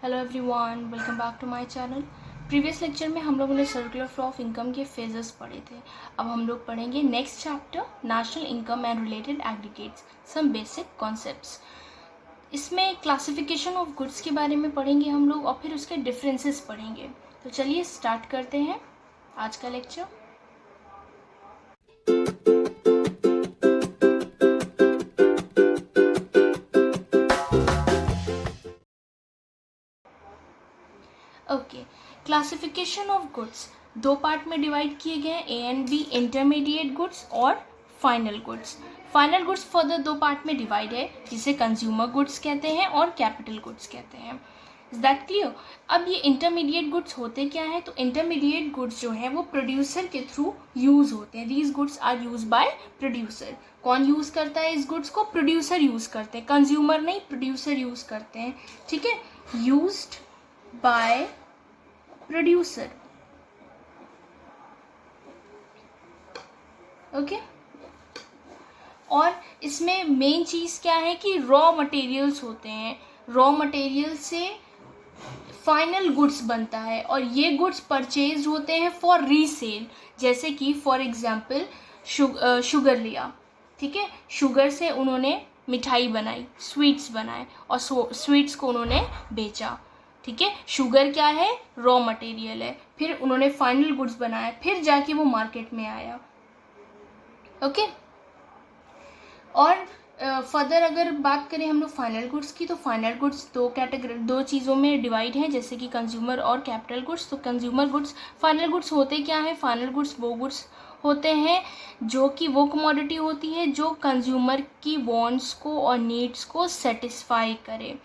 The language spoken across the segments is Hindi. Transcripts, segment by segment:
Hello everyone, welcome back to my channel. Previous lecture में हम लोगों ने सर्कुलर फ्लो ऑफ इनकम के फेजेस पढ़े थे। अब हम लोग पढ़ेंगे next chapter, national income and related aggregates, some basic concepts. इसमें क्लासिफिकेशन ऑफ गुड्स के बारे में पढ़ेंगे हम लोग और फिर उसके डिफरेंसेस पढ़ेंगे। तो चलिए स्टार्ट करते हैं आज का lecture. Okay, classification of goods दो पार्ट में डिवाइड किए गए हैं, A and B, intermediate goods और final goods. Final goods further दो पार्ट में डिवाइड है, जिसे कंज्यूमर गुड्स कहते हैं और कैपिटल गुड्स कहते हैं। Is that clear? अब ये इंटरमीडिएट गुड्स होते क्या है? तो इंटरमीडिएट गुड्स जो है वो प्रोड्यूसर के थ्रू यूज होते हैं। These goods are use by producer. कौन यूज करता है इस गुड्स को? प्रोड्यूसर यूज करते हैं, कंज्यूमर नहीं, प्रोड्यूसर यूज करते हैं। ठीक है, यूज्ड बाय प्रोड्यूसर। ओके, और इसमें मेन चीज क्या है कि रॉ मटेरियल्स होते हैं। रॉ मटेरियल से फाइनल गुड्स बनता है और ये गुड्स परचेज होते हैं फॉर रीसेल। जैसे कि फॉर एग्जांपल शुगर लिया, ठीक है, शुगर से उन्होंने मिठाई बनाई, स्वीट्स बनाए और स्वीट्स को उन्होंने बेचा। ठीक है, शुगर क्या है? रॉ मटेरियल है। फिर उन्होंने फाइनल गुड्स बनाया, फिर जाके वो मार्केट में आया। ओके, और फर्दर अगर बात करें हम लोग फाइनल गुड्स की, तो फाइनल गुड्स दो चीज़ों में डिवाइड है, जैसे कि कंज्यूमर और कैपिटल गुड्स। तो कंज्यूमर गुड्स, फाइनल गुड्स होते क्या है? फाइनल गुड्स वो गुड्स होते हैं जो कि वो कमोडिटी होती है जो कंज्यूमर की वांट्स को और नीड्स को सेटिस्फाई करे।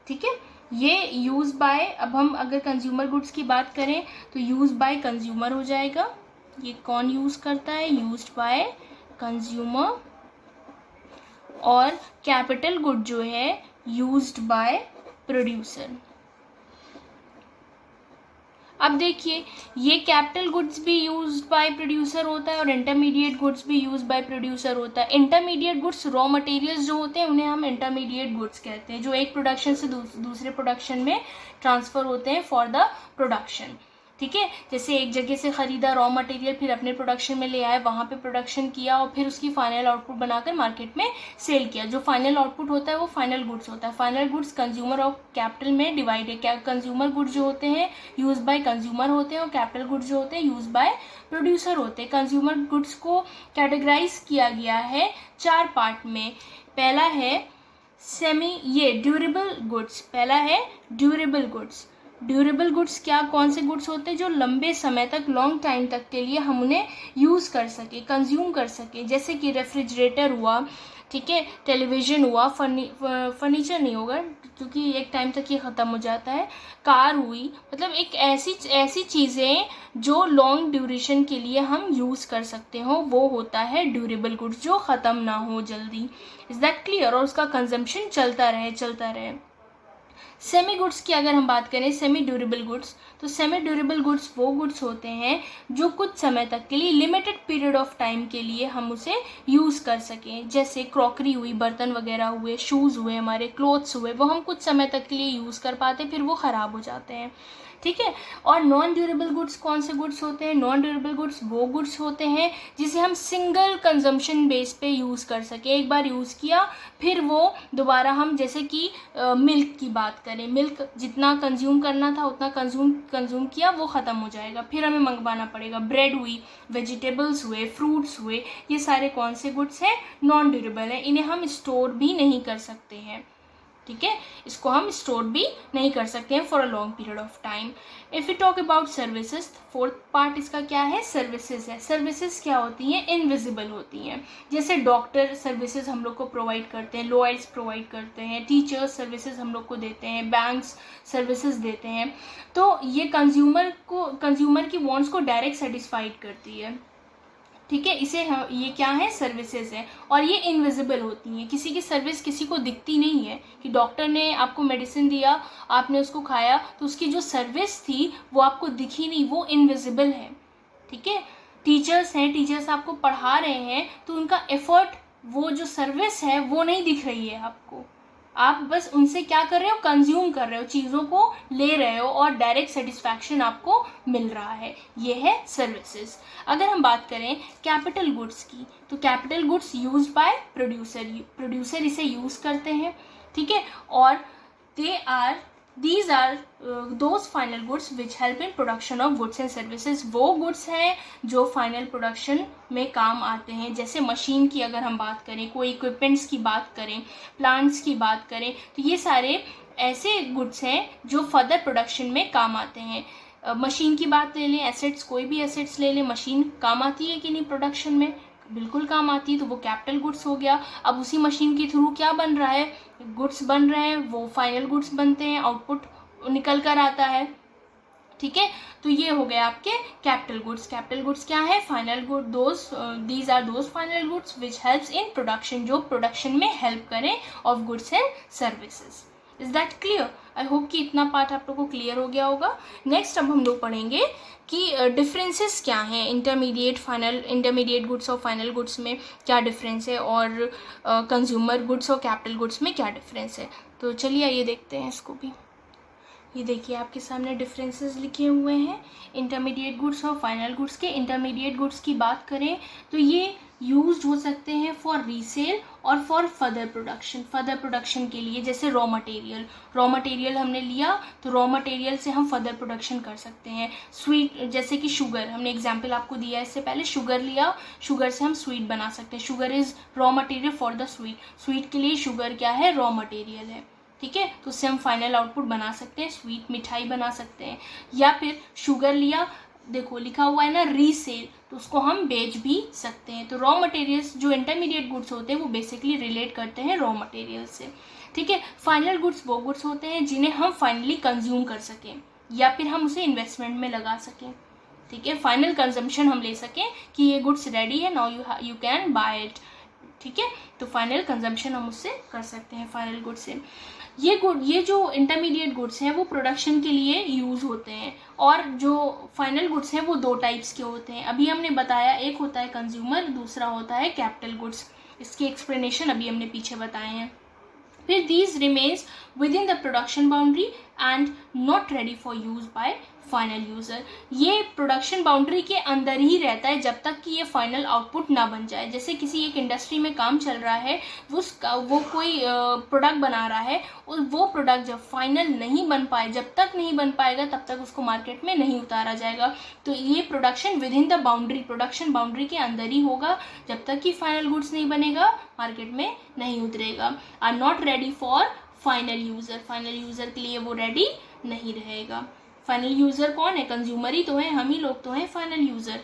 ठीक है, ये यूज बाय, अब हम अगर कंज्यूमर गुड्स की बात करें तो यूज बाय कंज्यूमर हो जाएगा। ये कौन यूज करता है? Used by consumer. और कैपिटल गुड जो है यूज्ड बाय प्रोड्यूसर। अब देखिए, ये कैपिटल गुड्स भी यूज्ड बाय प्रोड्यूसर होता है और इंटरमीडिएट गुड्स भी यूज्ड बाय प्रोड्यूसर होता है। इंटरमीडिएट गुड्स रॉ मटेरियल्स जो होते हैं उन्हें हम इंटरमीडिएट गुड्स कहते हैं, जो एक प्रोडक्शन से दूसरे प्रोडक्शन में ट्रांसफर होते हैं फॉर द प्रोडक्शन। ठीक है, जैसे एक जगह से खरीदा रॉ मटेरियल, फिर अपने प्रोडक्शन में ले आए, वहाँ पे प्रोडक्शन किया और फिर उसकी फाइनल आउटपुट बनाकर मार्केट में सेल किया। जो फाइनल आउटपुट होता है वो फाइनल गुड्स होता है। फाइनल गुड्स कंज्यूमर और कैपिटल में डिवाइड है। कंज्यूमर गुड्स जो होते हैं यूज बाय कंज्यूमर होते हैं और कैपिटल गुड्स जो होते हैं यूज बाय प्रोड्यूसर होते हैं। कंज्यूमर गुड्स को कैटेगराइज किया गया है 4 पार्ट में। पहला है ड्यूरेबल गुड्स। पहला है ड्यूरेबल गुड्स। ड्यूरेबल गुड्स क्या, कौन से गुड्स होते हैं? जो लंबे समय तक, लॉन्ग टाइम तक के लिए हम उन्हें यूज़ कर सके, कंज्यूम कर सके। जैसे कि रेफ्रिजरेटर हुआ, ठीक है, टेलीविज़न हुआ, फर्नीचर नहीं होगा क्योंकि एक टाइम तक ये ख़त्म हो जाता है। कार हुई, मतलब एक ऐसी चीज़ें जो लॉन्ग ड्यूरेशन के लिए हम यूज़ कर सकते हो, वो होता है ड्यूरेबल गुड्स, जो ख़त्म ना हो जल्दी। Is that clear? और उसका कंजम्पशन चलता रहे। सेमी गुड्स की अगर हम बात करें, सेमी ड्यूरेबल गुड्स, तो सेमी ड्यूरेबल गुड्स वो गुड्स होते हैं जो कुछ समय तक के लिए, लिमिटेड पीरियड ऑफ टाइम के लिए हम उसे यूज़ कर सकें। जैसे क्रॉकरी हुई, बर्तन वगैरह हुए, शूज़ हुए, हमारे क्लोथ्स हुए, वो हम कुछ समय तक के लिए यूज़ कर पाते, फिर वो ख़राब हो जाते हैं। ठीक है, और नॉन ड्यूरेबल गुड्स कौन से गुड्स होते हैं? नॉन ड्यूरेबल गुड्स वो गुड्स होते हैं जिसे हम सिंगल कंजम्पशन बेस पे यूज़ कर सकें। एक बार यूज़ किया, फिर वो दोबारा हम, जैसे कि मिल्क की बात करें, मिल्क जितना कंज्यूम करना था उतना कंज्यूम किया, वो ख़त्म हो जाएगा, फिर हमें मंगवाना पड़ेगा। ब्रेड हुई, वेजिटेबल्स हुए, फ्रूट्स हुए, ये सारे कौन से गुड्स हैं? नॉन ड्यूरेबल हैं। इन्हें हम स्टोर भी नहीं कर सकते हैं। ठीक है, इसको हम स्टोर भी नहीं कर सकते हैं for a long period of time. If you talk about services, fourth part इसका क्या है? सर्विसेज है। सर्विसेज क्या होती हैं? इनविजिबल होती हैं। जैसे डॉक्टर सर्विसेज हम लोग को प्रोवाइड करते हैं, लॉयर्स प्रोवाइड करते हैं, टीचर्स सर्विसेज हम लोग को देते हैं, बैंक्स सर्विसेज देते हैं। तो ये कंज्यूमर की वांट्स को डायरेक्ट सेटिस्फाइड करती है। ठीक है, ये क्या है? सर्विसेज है। और ये इनविजिबल होती हैं, किसी की सर्विस किसी को दिखती नहीं है। कि डॉक्टर ने आपको मेडिसिन दिया, आपने उसको खाया, तो उसकी जो सर्विस थी वो आपको दिखी नहीं, वो इनविजिबल है। ठीक है, टीचर्स हैं, टीचर्स आपको पढ़ा रहे हैं, तो उनका एफर्ट, वो जो सर्विस है वो नहीं दिख रही है आपको। आप बस उनसे क्या कर रहे हो, कंज्यूम कर रहे हो, चीज़ों को ले रहे हो और डायरेक्ट सेटिस्फैक्शन आपको मिल रहा है, ये है सर्विसेज। अगर हम बात करें कैपिटल गुड्स की, तो capital goods used by producer इसे यूज़ करते हैं, ठीक है, और these are those final goods which help in production of goods and services। वो गुड्स हैं जो फाइनल प्रोडक्शन में काम आते हैं। जैसे मशीन की अगर हम बात करें, कोई इक्विपमेंट्स की बात करें, प्लांट्स की बात करें, तो ये सारे ऐसे गुड्स हैं जो फर्दर प्रोडक्शन में काम आते हैं। मशीन की बात ले लें, एसेट्स, कोई भी एसेट्स ले लें, मशीन काम आती है कि नहीं प्रोडक्शन में, बिल्कुल काम आती है, तो वो कैपिटल गुड्स हो गया। अब उसी मशीन के थ्रू क्या बन रहा है, गुड्स बन रहे हैं, वो फाइनल गुड्स बनते हैं, आउटपुट निकल कर आता है, ठीक है। तो ये हो गया आपके कैपिटल गुड्स। कैपिटल गुड्स क्या है, final good, these are those final goods which helps in production, जो प्रोडक्शन में हेल्प करें of goods and services. Is that clear? I hope कि इतना पार्ट आप लोगों को क्लियर हो गया होगा। नेक्स्ट अब हम लोग पढ़ेंगे कि डिफरेंसेस क्या हैं इंटरमीडिएट गुड्स और फाइनल गुड्स में क्या डिफरेंस है, और कंज्यूमर गुड्स और कैपिटल गुड्स में क्या डिफरेंस है। तो चलिए आइए देखते हैं इसको भी। ये देखिए आपके सामने डिफरेंसेस लिखे हुए हैं इंटरमीडिएट गुड्स और फाइनल गुड्स के। इंटरमीडिएट गुड्स की बात करें तो ये यूज्ड हो सकते हैं फॉर रीसेल और फॉर फर्दर प्रोडक्शन के लिए। जैसे रॉ मटेरियल हमने लिया, तो रॉ मटेरियल से हम फर्दर प्रोडक्शन कर सकते हैं। स्वीट, जैसे कि शुगर, हमने एग्जांपल आपको दिया इससे पहले, शुगर लिया, शुगर से हम स्वीट बना सकते हैं। Sugar is raw material for the sweet के लिए शुगर क्या है, रॉ मटेरियल है, ठीक है। तो उससे हम फाइनल आउटपुट बना सकते हैं, स्वीट मिठाई बना सकते हैं। या फिर शुगर लिया, देखो लिखा हुआ है ना रीसेल, तो उसको हम बेच भी सकते हैं। तो रॉ मटेरियल्स जो इंटरमीडिएट गुड्स होते हैं वो बेसिकली रिलेट करते हैं रॉ मटेरियल से, ठीक है। फाइनल गुड्स वो गुड्स होते हैं जिन्हें हम फाइनली कंज्यूम कर सकें या फिर हम उसे इन्वेस्टमेंट में लगा सकें, ठीक है। फाइनल कंजम्पशन हम ले सकें कि ये गुड्स रेडी है, now you can buy it, ठीक है। तो फाइनल कंजम्पशन हम उससे कर सकते हैं फाइनल गुड से। ये जो इंटरमीडिएट गुड्स हैं वो प्रोडक्शन के लिए यूज़ होते हैं, और जो फाइनल गुड्स हैं वो दो टाइप्स के होते हैं। अभी हमने बताया, एक होता है कंज्यूमर, दूसरा होता है कैपिटल गुड्स। इसकी एक्सप्लेनेशन अभी हमने पीछे बताए हैं। फिर these remains with in the production boundary and not ready for use by final user. ये प्रोडक्शन बाउंड्री के अंदर ही रहता है जब तक कि ये फाइनल आउटपुट ना बन जाए। जैसे किसी एक इंडस्ट्री में काम चल रहा है, वो कोई प्रोडक्ट बना रहा है, और वो प्रोडक्ट जब फाइनल नहीं बन पाए, जब तक नहीं बन पाएगा तब तक उसको मार्केट में नहीं उतारा जाएगा। तो ये production with in the boundary, production boundary के अंदर ही होगा, जब तक कि फाइनल गुड्स नहीं बनेगा मार्केट में नहीं उतरेगा। Are not ready for final user के लिए वो रेडी नहीं रहेगा। फाइनल यूज़र कौन है, कंज्यूमर ही तो है, हम ही लोग तो हैं फाइनल यूज़र,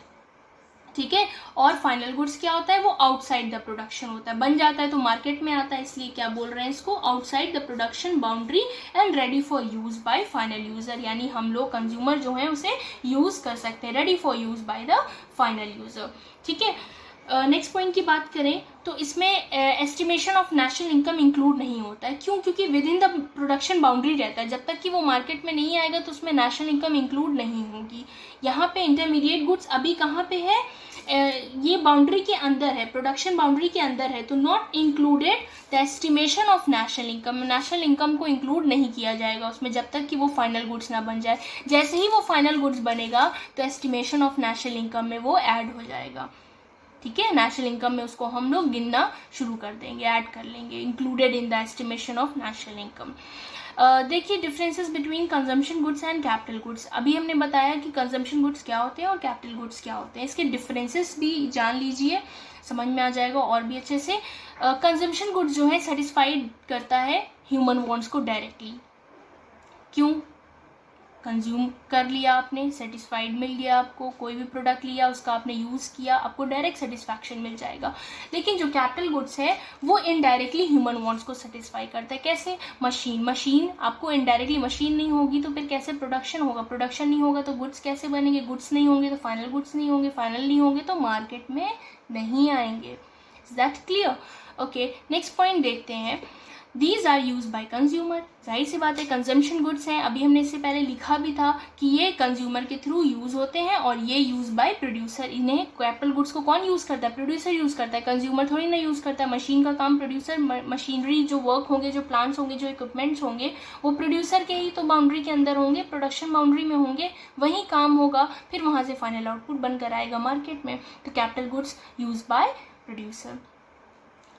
ठीक है। और फाइनल गुड्स क्या होता है, वो आउटसाइड द प्रोडक्शन होता है, बन जाता है तो मार्केट में आता है, इसलिए क्या बोल रहे हैं इसको, outside the production boundary and ready for use by final user. यानी हम लोग कंज्यूमर जो है उसे यूज़ कर सकते हैं, ready for use by the final user, ठीक है। नेक्स्ट पॉइंट की बात करें तो इसमें estimation of national income include नहीं होता है। क्यों? क्योंकि with in the production boundary रहता है, जब तक कि वो मार्केट में नहीं आएगा तो उसमें नेशनल इनकम इंक्लूड नहीं होगी। यहाँ पे इंटरमीडिएट गुड्स अभी कहाँ पे है, ये बाउंड्री के अंदर है, प्रोडक्शन बाउंड्री के अंदर है, तो not included the estimation of national income को इंक्लूड नहीं किया जाएगा उसमें, जब तक कि वो फाइनल गुड्स ना बन जाए। जैसे ही वो फाइनल गुड्स बनेगा तो एस्टिमेशन ऑफ नेशनल इनकम में वो ऐड हो जाएगा, ठीक है। नेशनल इनकम में उसको हम लोग गिनना शुरू कर देंगे, ऐड कर लेंगे, included in the estimation of national income. देखिए differences between consumption goods and capital goods. अभी हमने बताया कि कंजम्पशन गुड्स क्या होते हैं और कैपिटल गुड्स क्या होते हैं, इसके डिफरेंसेस भी जान लीजिए, समझ में आ जाएगा और भी अच्छे से। कंजम्पशन गुड्स जो है सेटिस्फाइड करता है ह्यूमन वांट्स को डायरेक्टली। क्यों? कंज्यूम कर लिया आपने, सेटिस्फाइड मिल गया आपको, कोई भी प्रोडक्ट लिया उसका आपने यूज़ किया, आपको डायरेक्ट सेटिस्फैक्शन मिल जाएगा। लेकिन जो कैपिटल गुड्स है वो इनडायरेक्टली ह्यूमन वांट्स को सेटिस्फाई करता है। कैसे? मशीन आपको इनडायरेक्टली, मशीन नहीं होगी तो फिर कैसे प्रोडक्शन होगा, प्रोडक्शन नहीं होगा तो गुड्स कैसे बनेंगे, गुड्स नहीं होंगे तो फाइनल गुड्स नहीं होंगे, फाइनल नहीं होंगे तो मार्केट में नहीं आएंगे। Is that clear? Okay, next point देखते हैं। These are use by consumer, जाहिर सी बात है कंजम्पशन गुड्स हैं, अभी हमने इससे पहले लिखा भी था कि ये कंज्यूमर के थ्रू यूज़ होते हैं और ये यूज़ बाय प्रोड्यूसर। इन्हें कैपिटल गुड्स को कौन यूज़ करता है? प्रोड्यूसर यूज़ करता है, कंज्यूमर थोड़ी ना यूज़ करता है। मशीन का काम प्रोड्यूसर, मशीनरी जो वर्क होंगे, जो प्लांट्स होंगे, जो इक्विपमेंट्स होंगे, वो प्रोड्यूसर के ही तो बाउंड्री के अंदर होंगे, प्रोडक्शन बाउंड्री में होंगे, वही काम होगा, फिर वहाँ से फाइनल आउटपुट बनकर आएगा मार्केट में। तो capital goods use by producer.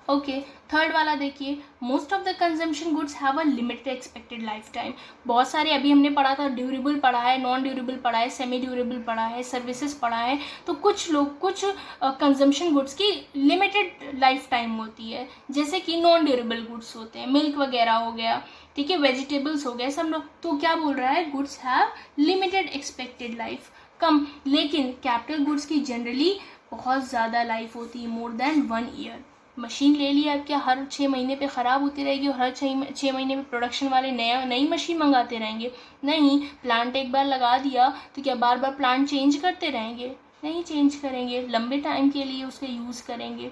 Okay, third वाला देखिए, most of the consumption goods have a limited expected life time. बहुत सारे अभी हमने पढ़ा था, ड्यूरेबल पढ़ा है, नॉन ड्यूरेबल पढ़ा है, सेमी ड्यूरेबल पढ़ा है, सर्विसेज पढ़ा है। तो कुछ कंजम्पशन गुड्स की लिमिटेड लाइफ टाइम होती है, जैसे कि नॉन ड्यूरेबल गुड्स होते हैं, मिल्क वगैरह हो गया, ठीक है, वेजिटेबल्स हो गए, सब लोग। तो क्या बोल रहा है? Goods have limited expected life, कम। लेकिन कैपिटल गुड्स की जनरली बहुत ज़्यादा लाइफ होती है, मोर देन 1 ईयर। मशीन ले लिया, क्या हर 6 महीने पे ख़राब होती रहेगी और हर 6 महीने पे प्रोडक्शन वाले नई मशीन मंगाते रहेंगे? नहीं। प्लांट एक बार लगा दिया तो क्या बार बार प्लांट चेंज करते रहेंगे? नहीं चेंज करेंगे, लंबे टाइम के लिए उसका यूज़ करेंगे।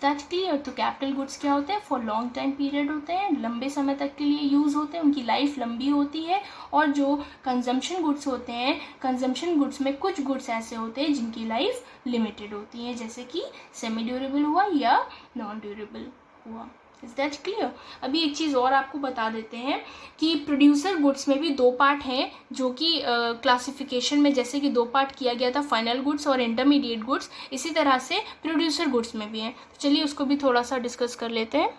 That clear? तो कैपिटल गुड्स क्या होते हैं? फॉर लॉन्ग टाइम पीरियड होते हैं, लंबे समय तक के लिए यूज़ होते हैं, उनकी लाइफ लंबी होती है। और जो कंजम्पशन गुड्स होते हैं, कंजम्पशन गुड्स में कुछ गुड्स ऐसे होते हैं जिनकी लाइफ लिमिटेड होती है, जैसे कि सेमी ड्यूरेबल हुआ या नॉन ड्यूरेबल हुआ। Is that clear? अभी एक चीज़ और आपको बता देते हैं कि प्रोड्यूसर गुड्स में भी 2 पार्ट हैं, जो कि क्लासिफिकेशन में जैसे कि 2 पार्ट किया गया था, फाइनल गुड्स और इंटरमीडिएट गुड्स, इसी तरह से प्रोड्यूसर गुड्स में भी हैं। तो चलिए उसको भी थोड़ा सा डिस्कस कर लेते हैं।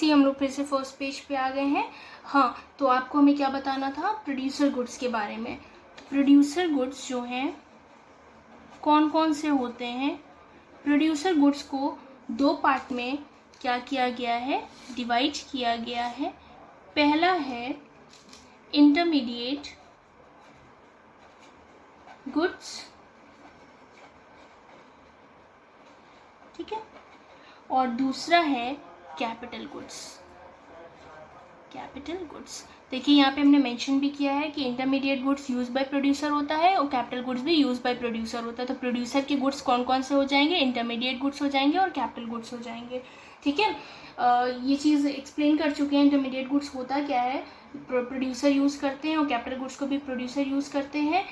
हम लोग फिर से फर्स्ट पेज पे आ गए हैं। हाँ, तो आपको हमें क्या बताना था प्रोड्यूसर गुड्स के बारे में। प्रोड्यूसर गुड्स जो हैं कौन कौन से होते हैं? प्रोड्यूसर गुड्स को 2 पार्ट में क्या किया गया है? डिवाइड किया गया है। पहला है इंटरमीडिएट गुड्स, ठीक है, और दूसरा है कैपिटल गुड्स। कैपिटल गुड्स देखिए, यहाँ पे हमने मेंशन भी किया है कि intermediate goods use by producer होता है और कैपिटल गुड्स भी यूज बाय प्रोड्यूसर होता है। तो प्रोड्यूसर के गुड्स कौन कौन से हो जाएंगे? इंटरमीडिएट गुड्स हो जाएंगे और कैपिटल गुड्स हो जाएंगे, ठीक है। ये चीज़ एक्सप्लेन कर चुके हैं। इंटरमीडिएट गुड्स होता क्या है, प्रोड्यूसर यूज़ करते हैं, और कैपिटल गुड्स को भी प्रोड्यूसर यूज़ करते हैं।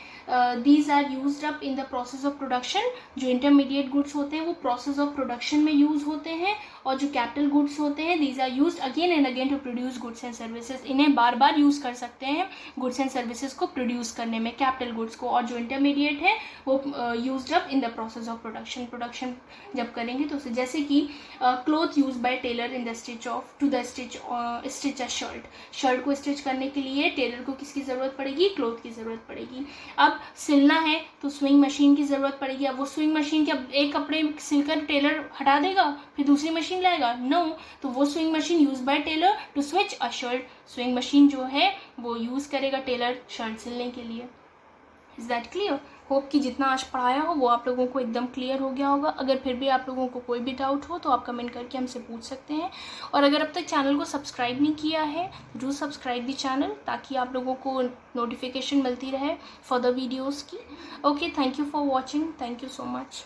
These are used up in the process of production. जो इंटरमीडिएट गुड्स होते हैं वो प्रोसेस ऑफ प्रोडक्शन में यूज़ होते हैं, और जो कैपिटल गुड्स होते हैं these are used again and again to produce goods and services. इन्हें बार बार यूज़ कर सकते हैं गुड्स एंड सर्विसेज को प्रोड्यूस करने में, कैपिटल गुड्स को। और जो इंटरमीडिएट है वो used up in the process of production. Production जब करेंगे तो उसे, जैसे कि cloth use by tailor in the stitch of to the stitch a shirt को स्टिच करने के लिए टेलर को किसकी ज़रूरत पड़ेगी? क्लोथ की ज़रूरत पड़ेगी। अब सिलना है तो स्विंग मशीन की ज़रूरत पड़ेगी। अब वो स्विंग मशीन के एक कपड़े सिलकर टेलर हटा देगा फिर दूसरी मशीन लाएगा? नो। तो वो swing machine use by tailor to switch a shirt. Swing machine जो है वो यूज़ करेगा टेलर शर्ट सिलने के लिए। Is that clear? होप कि जितना आज पढ़ाया हो वो आप लोगों को एकदम क्लियर हो गया होगा। अगर फिर भी आप लोगों को कोई भी डाउट हो तो आप कमेंट करके हमसे पूछ सकते हैं। और अगर अब तक चैनल को सब्सक्राइब नहीं किया है जरूर सब्सक्राइब दी चैनल, ताकि आप लोगों को नोटिफिकेशन मिलती रहे फॉर द वीडियोज़ की। Okay, thank you for watching, thank you so much.